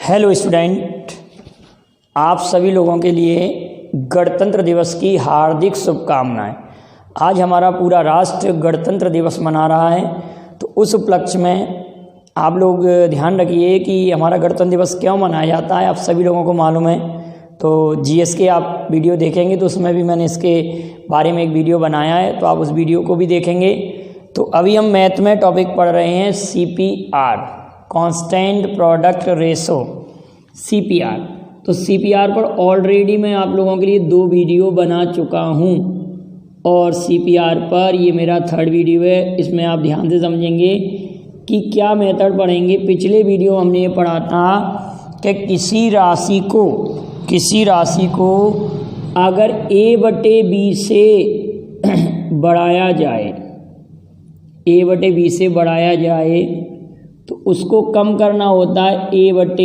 Hello student, आप सभी लोगों के लिए गणतंत्र दिवस की हार्दिक शुभकामनाएं। आज हमारा पूरा राष्ट्र गणतंत्र दिवस मना रहा है, तो उस उपलक्ष्य में आप लोग ध्यान रखिए कि हमारा गणतंत्र दिवस क्यों मनाया जाता है। आप सभी लोगों को मालूम है, तो जीएस के आप वीडियो देखेंगे तो उसमें भी मैंने इसके बारे में एक वीडियो बनाया है, तो आप उस वीडियो को भी देखेंगे। तो अभी हम मैथ में टॉपिक पढ़ रहे हैं CPR, constant product ratio, CPR। तो CPR पर ऑलरेडी मैं आप लोगों के लिए 2 वीडियो बना चुका हूँ और CPR पर ये मेरा 3rd वीडियो है। इसमें आप ध्यान से समझेंगे कि क्या मेथड पढ़ेंगे। पिछले वीडियो हमने ये पढ़ा था कि किसी राशि को अगर A/B से बढ़ाया जाए, तो उसको कम करना होता है A/A+B,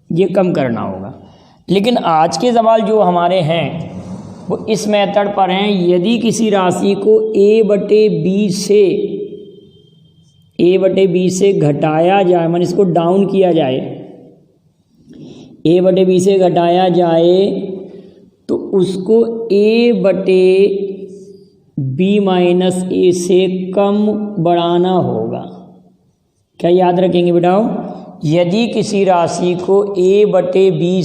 ये कम करना होगा। लेकिन आज के सवाल जो हमारे हैं वो इस मेथड पर हैं। यदि किसी राशि को A/B से घटाया जाए, मान इसको डाउन किया जाए, A/B से घटाया जाए तो उसको A/B-A से कम बढ़ाना होगा। क्या याद रखेंगे बेटाओ? यदि किसी राशि को A/B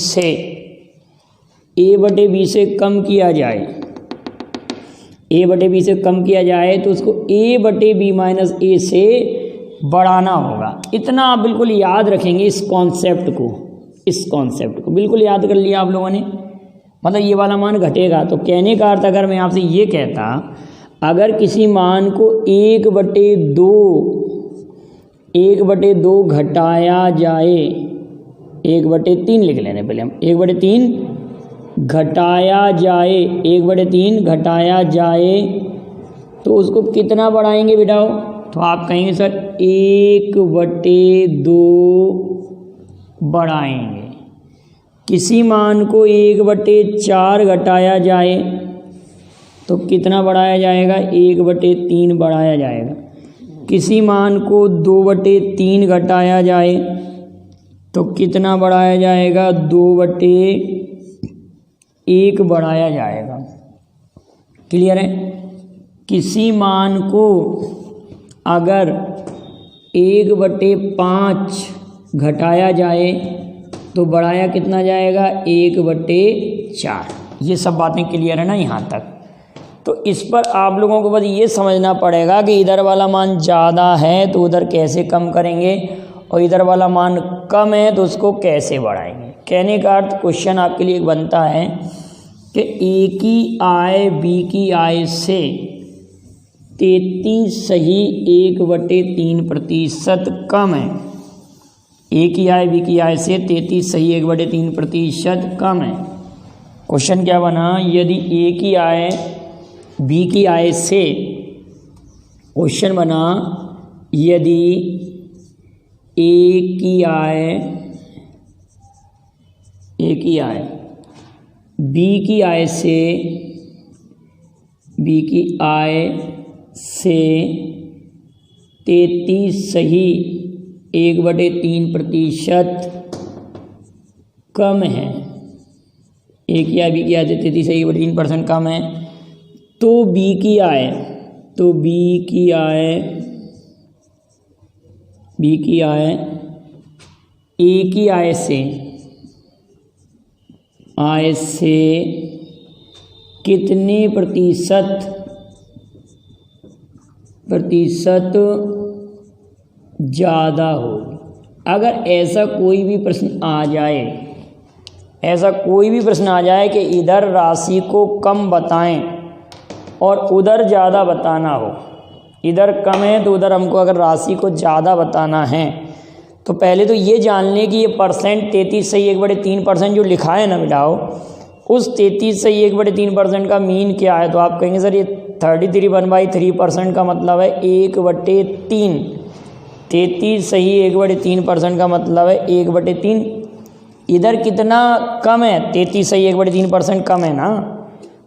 से कम किया जाए, तो उसको A/B-A से बढ़ाना होगा। इतना आप बिल्कुल याद रखेंगे। इस कॉन्सेप्ट को बिल्कुल याद कर लिया आप लोगों ने। मतलब ये वाला मान घटेगा, तो कहने का अर्थ अगर मैं आपसे ये कहता, अगर किसी मान को 1/2 घटाया जाए, 1/3 लिख लेने पहले हम, 1/3 घटाया जाए तो उसको कितना बढ़ाएंगे बेटाओ? तो आप कहेंगे सर 1/2 बढ़ाएंगे। किसी मान को 1/4 घटाया जाए तो कितना बढ़ाया जाएगा? 1/3 बढ़ाया जाएगा। किसी मान को 2/3 घटाया जाए तो कितना बढ़ाया जाएगा? 2/1 बढ़ाया जाएगा। क्लियर है? किसी मान को अगर 1/5 घटाया जाए तो बढ़ाया कितना जाएगा? 1/4। ये सब बातें क्लियर है ना यहाँ तक? तो इस पर आप लोगों को बस ये समझना पड़ेगा कि इधर वाला मान ज़्यादा है तो उधर कैसे कम करेंगे, और इधर वाला मान कम है तो उसको कैसे बढ़ाएंगे। कहने का अर्थ क्वेश्चन आपके लिए बनता है कि A की आय B की आय से 33 सही 1/3% कम है। A की आय B की आय से 33 सही 1/3% कम है। क्वेश्चन क्या बना? यदि A की आय B की आय से, क्वेश्चन बना यदि A की आय B की आय से 33 सही 1/3% कम है। A की आय B की आय से 33 सही 1/3% कम है, तो B की आय A की आय से कितने प्रतिशत ज़्यादा होगी। अगर ऐसा कोई भी प्रश्न आ जाए कि इधर राशि को कम बताएं और उधर ज़्यादा बताना हो, इधर कम है तो उधर हमको अगर राशि को ज़्यादा बताना है, तो पहले तो ये जान लें कि ये परसेंट 33 सही 1/3% जो लिखा है ना बेटाओ, उस 33 सही 1/3% का मीन क्या है? तो आप कहेंगे सर ये 33 का मतलब है 1/3। 33 सही 1/3% का मतलब है 1/3। इधर कितना कम है? 33 सही 1/3% कम है ना,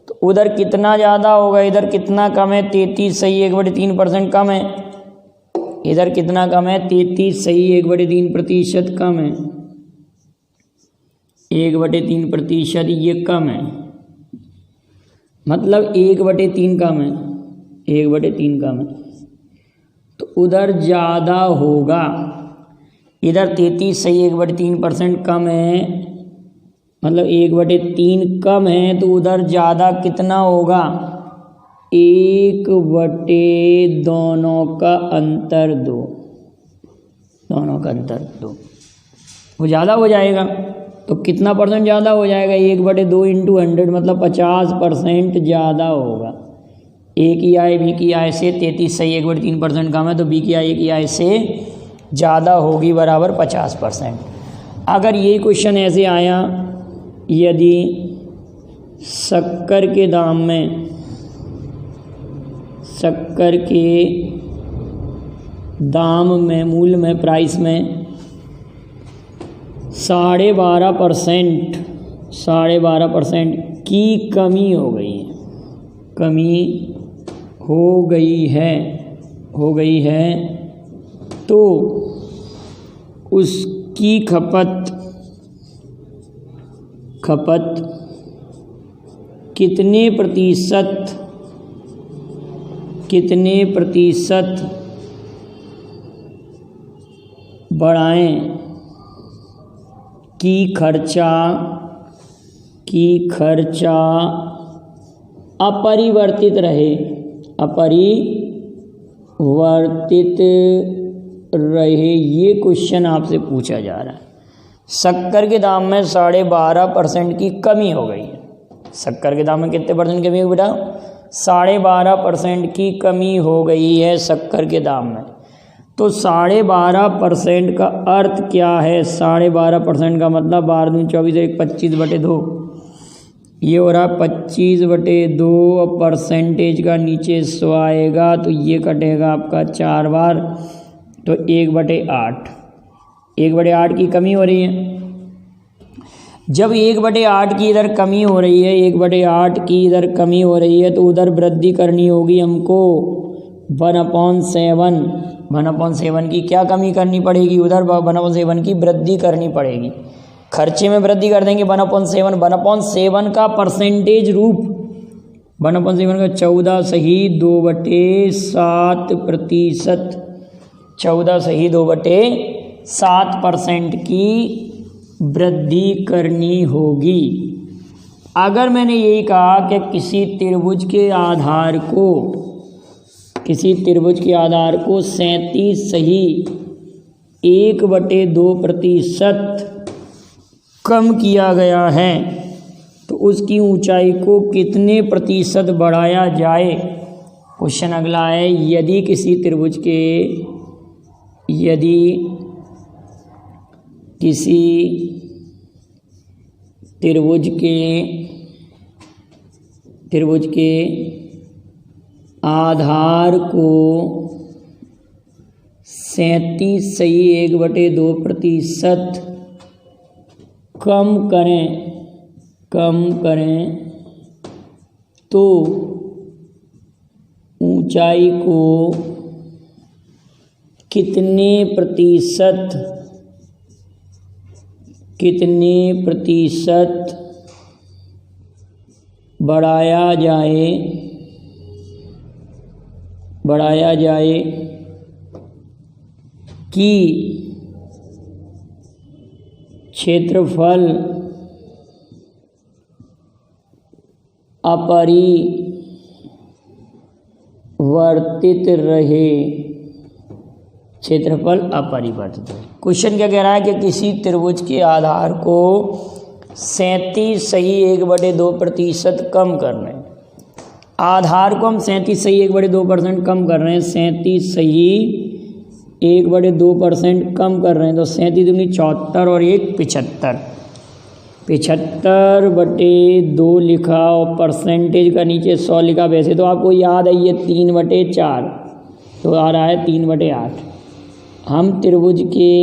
तो उधर कितना ज़्यादा होगा? इधर कितना कम है? 33 सही 1/3% कम है। इधर कितना कम है? 33 सही 1/3% कम है, 1/3% ये कम है, मतलब 1/3 कम है, 1/3 कम है, तो उधर ज़्यादा होगा। इधर 33 सही 1/3% कम है, मतलब 1/3 कम है, तो उधर ज़्यादा कितना होगा? 1/2 दोनों का अंतर 2, दोनों का अंतर 2, वो ज़्यादा हो जाएगा। तो कितना परसेंट ज़्यादा हो जाएगा? 1/2 × 100 मतलब 50% ज़्यादा होगा। ए की आय बी की आय से 33 सही 1/3% कम है, तो बी की आय ए की आय से ज़्यादा होगी बराबर 50%। अगर ये क्वेश्चन ऐसे आया, यदि शक्कर के दाम में, शक्कर के दाम में, मूल्य में, प्राइस में 12.5% की कमी हो गई है, कमी हो गई है, तो उसकी खपत कितने प्रतिशत बढ़ाएं कि खर्चा अपरिवर्तित रहे, ये क्वेश्चन आपसे पूछा जा रहा है। शक्कर के दाम में 12.5% की कमी हो गई है। शक्कर के दाम में कितने परसेंट कमी हो बेटा? 12.5% की कमी हो गई है शक्कर के दाम में। तो 12.5% का अर्थ क्या है? 12.5% का मतलब 12 दूनी 24 1 25/2, ये हो रहा 25/2, और परसेंटेज का नीचे 100 आएगा, तो ये कटेगा आपका 4 बार, तो 1/8, 1/8 की कमी हो रही है। जब 1/8 की इधर कमी हो रही है, 1/8 की इधर कमी हो रही है, तो उधर वृद्धि करनी होगी हमको 1/7। 1/7 की क्या कमी करनी पड़ेगी? उधर 1/7 की वृद्धि करनी पड़ेगी। खर्चे में वृद्धि कर देंगे 1/7। 1/7 का परसेंटेज रूप 1/7 का 14 सही 2/7%, 14 सही 2/7% की वृद्धि करनी होगी। अगर मैंने यही कहा कि किसी त्रिभुज के आधार को 37 सही 1/2% कम किया गया है, तो उसकी ऊंचाई को कितने प्रतिशत बढ़ाया जाए? क्वेश्चन अगला है, यदि किसी त्रिभुज के आधार को 37 सही 1/2% कम करें तो ऊंचाई को कितने प्रतिशत बढ़ाया जाए कि क्षेत्रफल अपरिवर्तित रहे। क्षेत्रफल अपरिवर्तित रहे। क्वेश्चन क्या कह रहा है कि किसी त्रिभुज के आधार को 37 सही 1/2% कम कर रहे हैं। आधार को हम 37 सही 1/2% कम कर रहे हैं। 37 सही 1/2% कम कर रहे हैं, तो 37 दूनी 74 और 1 75। 75/2 लिखा और परसेंटेज का नीचे 100 लिखा। वैसे तो आपको याद है ये 3/4, तो आ रहा है 3/8। हम त्रिभुज के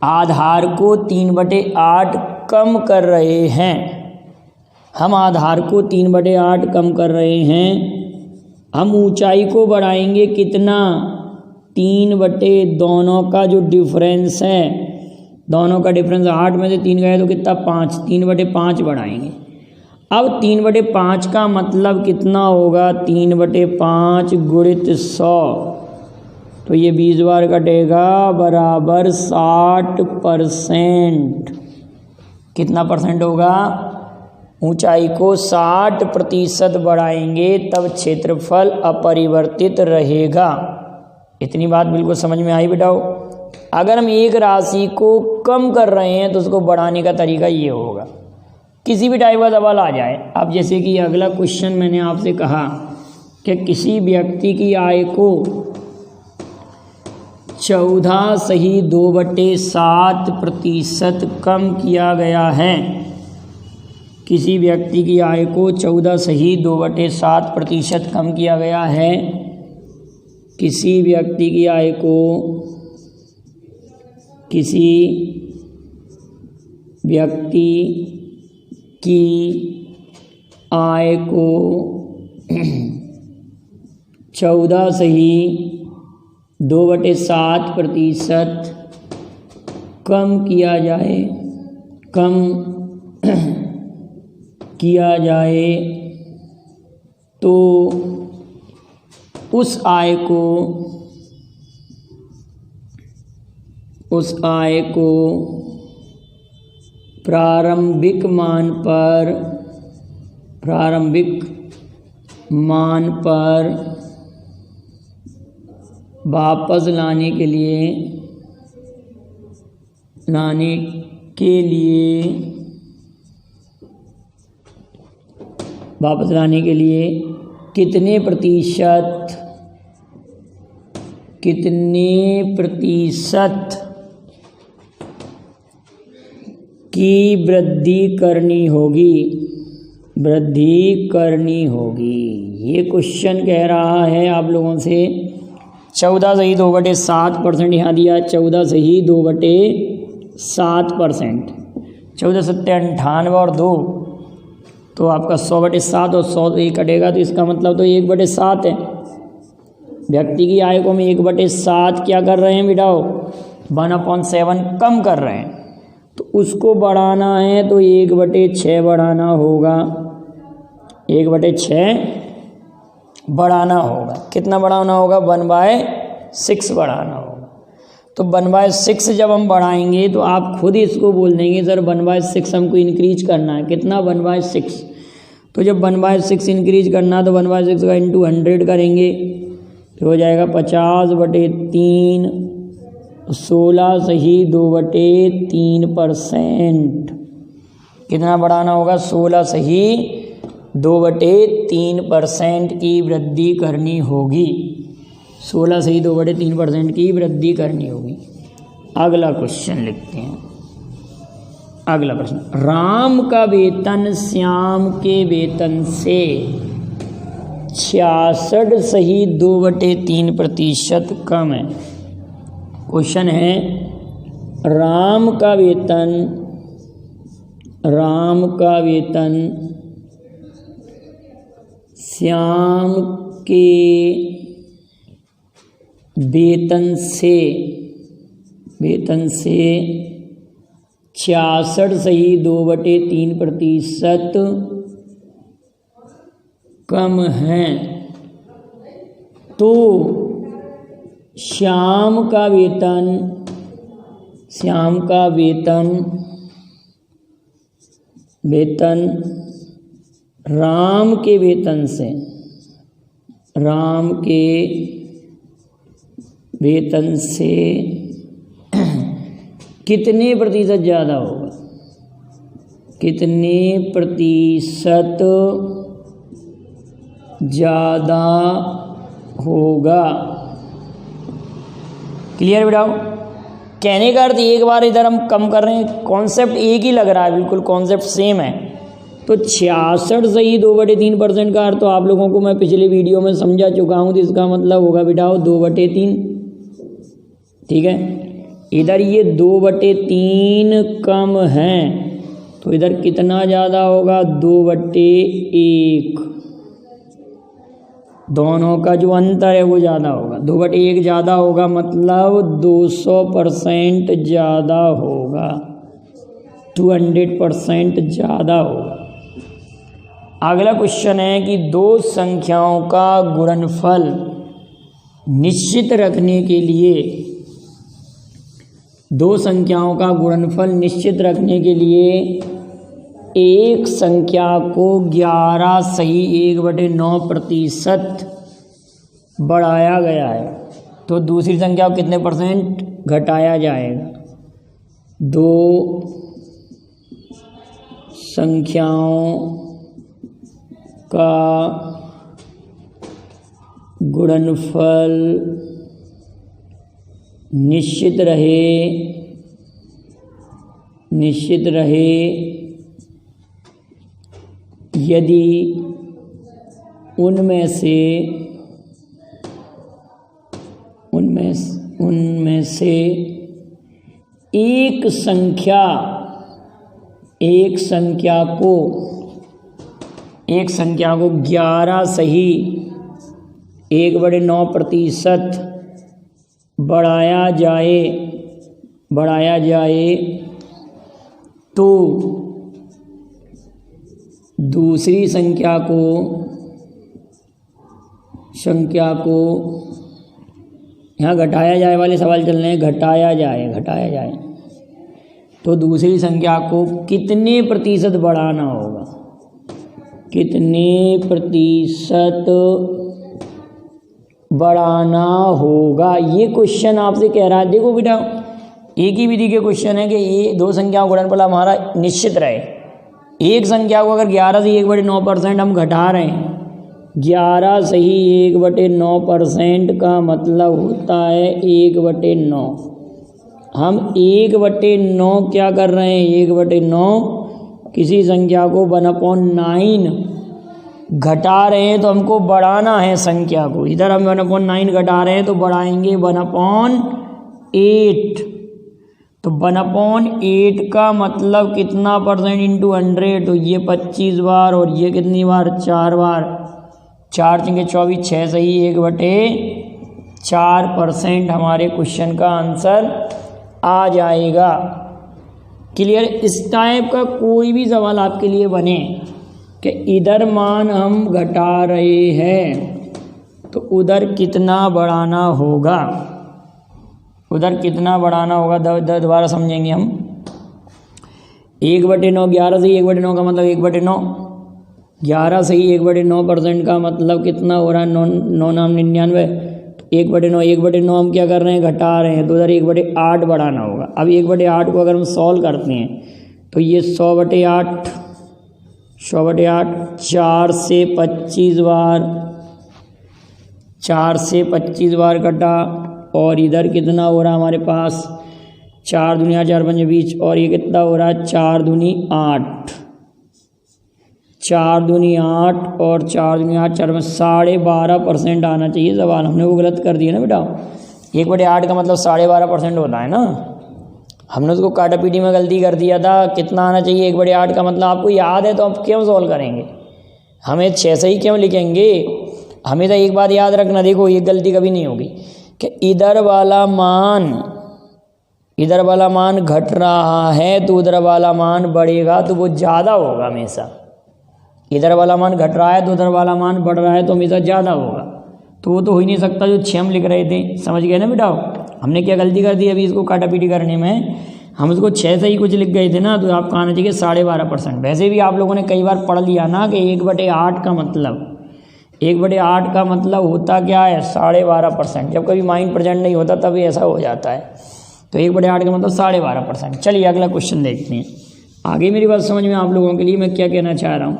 आधार को 3/8 कम कर रहे हैं। हम आधार को 3/8 कम कर रहे हैं। हम ऊंचाई को बढ़ाएंगे कितना? 3 बटे दोनों का जो डिफरेंस है, दोनों का डिफरेंस 8 में से 3 गए तो कितना 5, 3/5 बढ़ाएंगे। अब 3/5 का मतलब कितना होगा, 3/5 गुणित 100, तो ये 20 बार कटेगा बराबर 60%। कितना परसेंट होगा, ऊंचाई को 60% बढ़ाएंगे तब क्षेत्रफल अपरिवर्तित रहेगा। इतनी बात बिल्कुल समझ में आई बेटाओ। अगर हम एक राशि को कम कर रहे हैं तो उसको बढ़ाने का तरीका ये होगा, किसी भी टाइप का सवाल आ जाए। अब जैसे कि अगला क्वेश्चन मैंने आपसे कहा कि किसी व्यक्ति की आय को 14.2/7% कम किया गया है। किसी व्यक्ति की आय को 14.2/7% कम किया गया है। किसी व्यक्ति की आय को किसी व्यक्ति की आय को 14.2/7% कम किया जाए तो उस आय को प्रारंभिक मान पर वापस लाने के लिए कितने प्रतिशत की वृद्धि करनी होगी। ये क्वेश्चन कह रहा है आप लोगों से 14.2/7% यहाँ दिया, 14.2/7%, 14 सत्ते 98 और 2 तो आपका 100/7 और 100 से कटेगा तो इसका मतलब तो 1/7 है। व्यक्ति की आय को हम 1/7 क्या कर रहे हैं बेटाओ, 1/7 कम कर रहे हैं, तो उसको बढ़ाना है तो 1/6 बढ़ाना होगा। 1/6 बढ़ाना होगा। कितना बढ़ाना होगा, 1/6 बढ़ाना होगा। तो 1/6 जब हम बढ़ाएंगे तो आप खुद इसको बोल देंगे सर 1/6 हमको इंक्रीज करना है। कितना, 1/6। तो जब 1/6 इंक्रीज करना तो 1/6 का इंटू 100 करेंगे तो हो जाएगा 50/3, 16.2/3%। कितना बढ़ाना होगा, 16.2/3% की वृद्धि करनी होगी। 16.2/3% की वृद्धि करनी होगी। अगला क्वेश्चन लिखते हैं। अगला प्रश्न, राम का वेतन श्याम के वेतन से 66.2/3% कम है। क्वेश्चन है, राम का वेतन श्याम के वेतन से 66.2/3% कम है, तो श्याम का वेतन राम के वेतन से कितने प्रतिशत ज़्यादा होगा, कितने प्रतिशत ज़्यादा होगा। क्लियर बेटाओ। कहने का अर्थ एक बार इधर हम कम कर रहे हैं, कॉन्सेप्ट एक ही लग रहा है, बिल्कुल कॉन्सेप्ट सेम है। तो 66.2/3% का अर्थ तो आप लोगों को मैं पिछले वीडियो में समझा चुका हूँ। तो इसका मतलब होगा बेटाओ 2/3, ठीक है। इधर ये 2/3 कम है तो इधर कितना ज़्यादा होगा, 2/1। दोनों का जो अंतर है वो ज़्यादा होगा, 2/1 ज़्यादा होगा मतलब 200% ज़्यादा होगा, 200% ज़्यादा होगा। अगला क्वेश्चन है कि दो संख्याओं का गुणनफल निश्चित रखने के लिए, दो संख्याओं का गुणनफल निश्चित रखने के लिए एक संख्या को 11 सही 1/9% बढ़ाया गया है, तो दूसरी संख्या को कितने % घटाया जाएगा? दो संख्याओं का गुणनफल निश्चित रहे यदि उनमें से एक संख्या को 11 सही 1/9% बढ़ाया जाए तो दूसरी संख्या को यहाँ घटाया जाए वाले सवाल चल रहे हैं, घटाया जाए तो दूसरी संख्या को कितने प्रतिशत बढ़ाना होगा? कितने प्रतिशत बढ़ाना होगा, ये क्वेश्चन आपसे कह रहा है। देखो बेटा, एक ही विधि के क्वेश्चन है कि ये दो संख्याओं का गुणनफल हमारा निश्चित रहे। एक संख्या को अगर 11 से 1/9% हम घटा रहे हैं, 11 सही 1/9% का मतलब होता है 1/9। हम 1/9 क्या कर रहे हैं? 1/9 किसी संख्या को 1/9 घटा रहे हैं तो हमको बढ़ाना है संख्या को। इधर हम 1/9 घटा रहे हैं तो बढ़ाएंगे 1/8। तो 1/8 का मतलब कितना % इंटू 100, तो ये 25 बार और ये कितनी बार? 4 बार। 4 × 24 6 सही 1/4% हमारे क्वेश्चन का आंसर आ जाएगा। क्लियर? इस टाइप का कोई भी सवाल आपके लिए बने कि इधर मान हम घटा रहे हैं तो उधर कितना बढ़ाना होगा, दोबारा समझेंगे हम। 1/9 11 सही 1/9 का मतलब 1/9, 11 सही 1/9% का मतलब कितना हो रहा है? 9 9 99। 1/9 हम क्या कर रहे हैं? घटा रहे हैं, तो उधर 1/8 बढ़ाना होगा। अब 1/8 को अगर हम सॉल्व करते हैं तो ये 100/8 4 से 25 बार कटा, और इधर कितना हो रहा है हमारे पास? 4 दूनी 4 5 20, और ये कितना हो रहा है? 4 दूनी 8 और 4 दूनी 8 4 में 12.5% आना चाहिए सवाल। हमने वो गलत कर दिया ना बेटा। 1/8 का मतलब 12.5% होता है ना, हमने उसको काटा पीटी में गलती कर दिया था। कितना आना चाहिए? 1/8 का मतलब आपको याद है तो आप क्यों सॉल्व करेंगे? हमें 6 सही क्यों लिखेंगे? हमें तो एक बात याद रखना, देखो ये गलती कभी नहीं होगी कि इधर वाला मान घट रहा है तो उधर वाला मान बढ़ेगा, तो वो ज़्यादा होगा हमेशा। इधर वाला मान घट रहा है तो उधर वाला मान बढ़ रहा है तो हमेशा ज़्यादा होगा। तो वो तो हो ही नहीं सकता जो 6 हम लिख रहे थे। समझ गए ना बेटा? हमने क्या गलती कर दी अभी इसको काटा पीटी करने में? हम उसको 6 से ही कुछ लिख गए थे ना, तो आपका आना चाहिए 12.5%। वैसे भी आप लोगों ने कई बार पढ़ लिया ना कि 1/8 का मतलब होता क्या है? 12.5%। जब कभी माइंड प्रेजेंट नहीं होता तभी ऐसा हो जाता है। तो 1/8 का मतलब 12.5%। चलिए अगला क्वेश्चन देखते हैं। आगे मेरी बात समझ में आप लोगों के लिए मैं क्या कहना चाह रहा हूँ।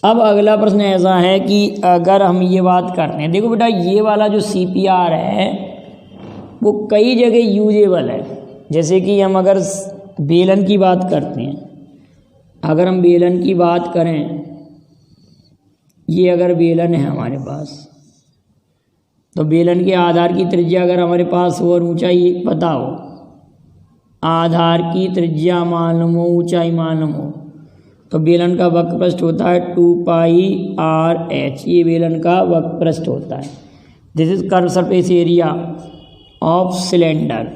अब अगला प्रश्न ऐसा है कि अगर हम ये बात करते हैं, देखो बेटा ये वाला जो CPR है वो कई जगह यूजेबल है। जैसे कि हम अगर बेलन की बात करते हैं, अगर हम बेलन की बात करें, ये अगर बेलन है हमारे पास, तो बेलन के आधार की त्रिज्या अगर हमारे पास हो और ऊंचाई पता हो, आधार की त्रिज्या मालूम हो, ऊंचाई मालूम हो, तो बेलन का वक्रपृष्ठ होता है 2πr/h, ये बेलन का वक्रपृष्ठ होता है। This is curve surface area of cylinder,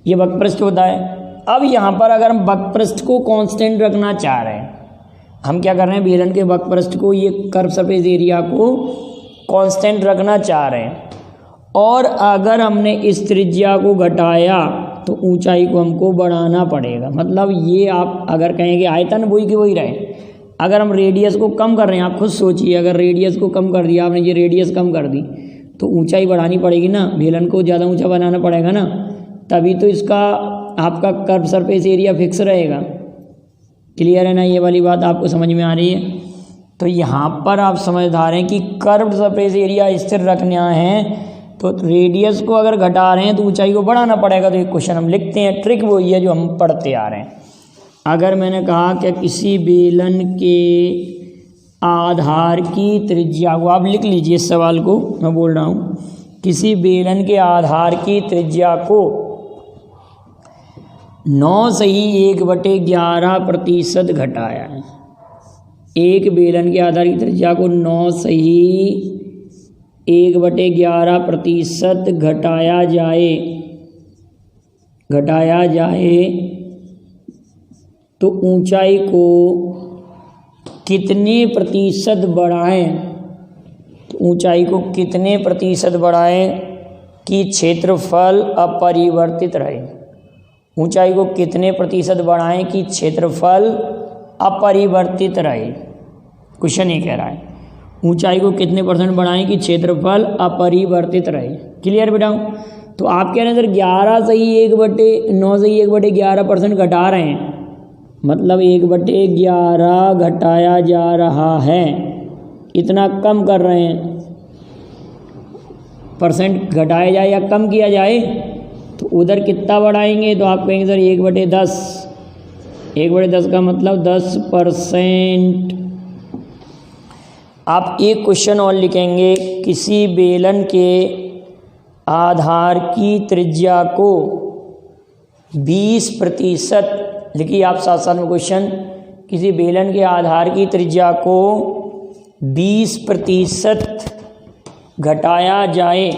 ये वक्रपृष्ठ होता है। अब यहाँ पर अगर हम वक्रपृष्ठ को कांस्टेंट रखना चाह रहे हैं, हम क्या कर रहे हैं, बेलन के वक्रपृष्ठ को, ये कर्व सरफेस एरिया को कांस्टेंट रखना चाह रहे हैं, और अगर हमने इस त्रिज्या को घटाया तो ऊंचाई को हमको बढ़ाना पड़ेगा। मतलब ये आप अगर कहें कि आयतन वही की वही रहे, अगर हम रेडियस को कम कर रहे हैं, आप खुद सोचिए, अगर रेडियस को कम कर दिया आपने, ये रेडियस कम कर दी तो ऊंचाई बढ़ानी पड़ेगी ना, बेलन को ज़्यादा ऊंचा बनाना पड़ेगा ना, तभी तो इसका आपका कर्व सरफेस एरिया फिक्स रहेगा। क्लियर है ना, ये वाली बात आपको समझ में आ रही है। तो यहाँ पर आप समझदार हैं कि कर्व सरफेस एरिया स्थिर रखना है तो रेडियस को अगर घटा रहे हैं तो ऊंचाई को बढ़ाना पड़ेगा। तो एक क्वेश्चन हम लिखते हैं, ट्रिक वही है जो हम पढ़ते आ रहे हैं। अगर मैंने कहा कि किसी बेलन के आधार की त्रिज्या को, आप लिख लीजिए इस सवाल को, मैं बोल रहा हूँ, किसी बेलन के आधार की त्रिज्या को 9/1/11% घटाया है। एक बेलन के आधार की त्रिज्या को 9/1/11% घटाया जाए तो ऊंचाई को कितने प्रतिशत बढ़ाएं, तो ऊंचाई को कितने प्रतिशत बढ़ाएं कि क्षेत्रफल अपरिवर्तित रहे। ऊंचाई को कितने प्रतिशत बढ़ाएं कि क्षेत्रफल अपरिवर्तित रहे। क्वेश्चन ये कह रहा है ऊंचाई को कितने % बढ़ाएं कि क्षेत्रफल अपरिवर्तित रहे। क्लियर बेटा? तो आप कह रहे हैं सर 9/1/11% घटा रहे हैं, मतलब 1/11 घटाया जा रहा है, इतना कम कर रहे हैं। परसेंट घटाया जाए या कम किया जाए तो उधर कितना बढ़ाएंगे, तो आप कहेंगे सर 1/10। 1/10 का मतलब 10%। आप एक क्वेश्चन और लिखेंगे, किसी बेलन के आधार की त्रिज्या को 20%, लिखिए आप साथ साथ में क्वेश्चन, किसी बेलन के आधार की त्रिज्या को 20% घटाया जाए,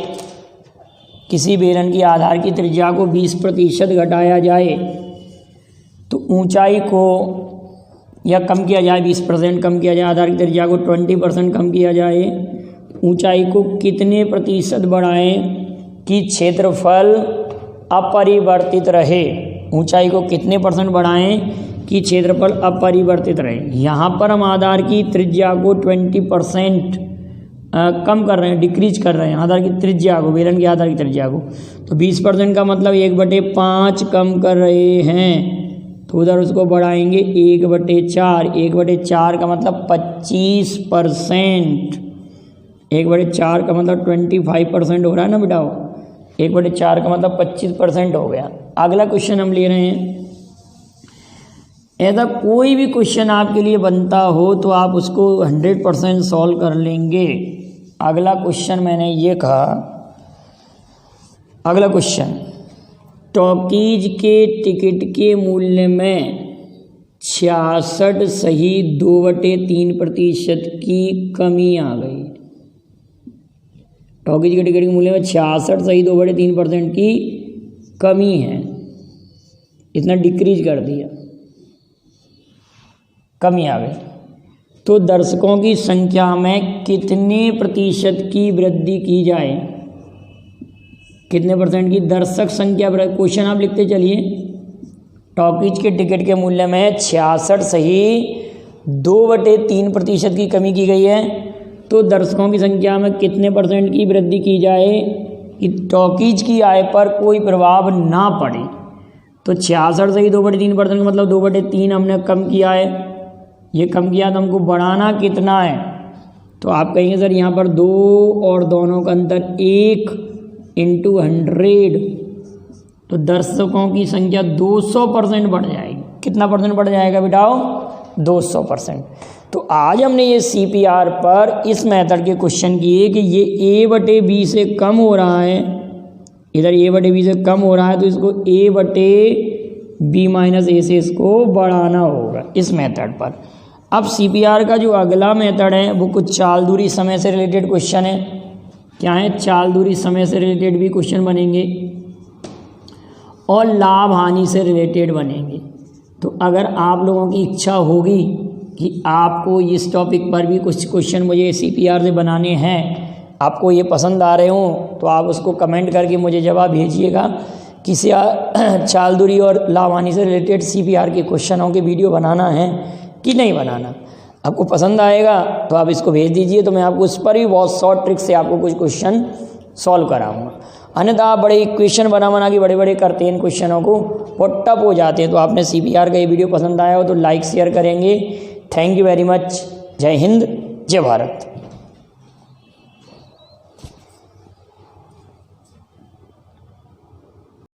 किसी बेलन की आधार की त्रिज्या को 20% घटाया जाए तो ऊंचाई को, या कम किया जाए, 20% कम किया जाए, आधार की त्रिज्या को 20% कम किया जाए, ऊंचाई को कितने प्रतिशत बढ़ाएं कि क्षेत्रफल अपरिवर्तित रहे। ऊंचाई को कितने % बढ़ाएं कि क्षेत्रफल अपरिवर्तित रहे। यहाँ पर हम आधार की त्रिज्या को 20% कम कर रहे हैं, डिक्रीज कर रहे हैं आधार की त्रिज्या को, बेलन की आधार की त्रिज्या को। तो 20% का मतलब 1/5 कम कर रहे हैं, तो उधर उसको बढ़ाएंगे 1/4। 1/4 का मतलब 25%। 1/4 का मतलब 25% हो रहा है ना बेटा। 1/4 का मतलब 25% हो गया। अगला क्वेश्चन हम ले रहे हैं, ऐसा कोई भी क्वेश्चन आपके लिए बनता हो तो आप उसको 100% सॉल्व कर लेंगे। अगला क्वेश्चन मैंने ये कहा, अगला क्वेश्चन, टॉकीज के टिकट के मूल्य में 66.2/3% की कमी आ गई। टॉकीज के टिकट के मूल्य में 66.2/3% की कमी है, इतना डिक्रीज कर दिया, कमी आ गई। तो दर्शकों की संख्या में कितने प्रतिशत की वृद्धि की जाए, कितने % की दर्शक संख्या। क्वेश्चन आप लिखते चलिए, टॉकीज के टिकट के मूल्य में 66.2/3% की कमी की गई है, तो दर्शकों की संख्या में कितने % की वृद्धि की जाए कि टॉकीज की आय पर कोई प्रभाव ना पड़े। तो 66.2/3% का मतलब 2/3 हमने कम किया है, ये कम किया तो हमको बढ़ाना कितना है। तो आप कहेंगे सर यहाँ पर 2 और दोनों का अंतर 1 × 100, तो दर्शकों की संख्या 200% बढ़ जाएगी। कितना % बढ़ जाएगा बेटाओ? 200%। तो आज हमने ये CPR पर इस मेथड के क्वेश्चन किए कि ये A/B से कम हो रहा है, इधर A/B से कम हो रहा है तो इसको A/B बी माइनस ए से इसको बढ़ाना होगा इस मेथड पर। अब CPR का जो अगला मेथड है वो कुछ चाल दूरी समय से रिलेटेड क्वेश्चन है। क्या है? चाल दूरी समय से रिलेटेड भी क्वेश्चन बनेंगे और लाभ हानि से रिलेटेड बनेंगे। तो अगर आप लोगों की इच्छा होगी कि आपको इस टॉपिक पर भी कुछ क्वेश्चन मुझे CPR से बनाने हैं, आपको ये पसंद आ रहे हों, तो आप उसको कमेंट करके मुझे जवाब भेजिएगा कि चाल दूरी और लाभ हानि से रिलेटेड CPR के क्वेश्चनों के वीडियो बनाना है कि नहीं बनाना। आपको पसंद आएगा तो आप इसको भेज दीजिए, तो मैं आपको उस पर भी बहुत शॉर्ट ट्रिक से आपको कुछ क्वेश्चन सॉल्व कराऊंगा। अन्यथा आप बड़े इक्वेशन बना के बड़े बड़े करते हैं इन क्वेश्चनों को, वो टफ हो जाते हैं। तो आपने CPR का ये वीडियो पसंद आया हो तो लाइक शेयर करेंगे। Thank you very much. जय हिंद, जय भारत।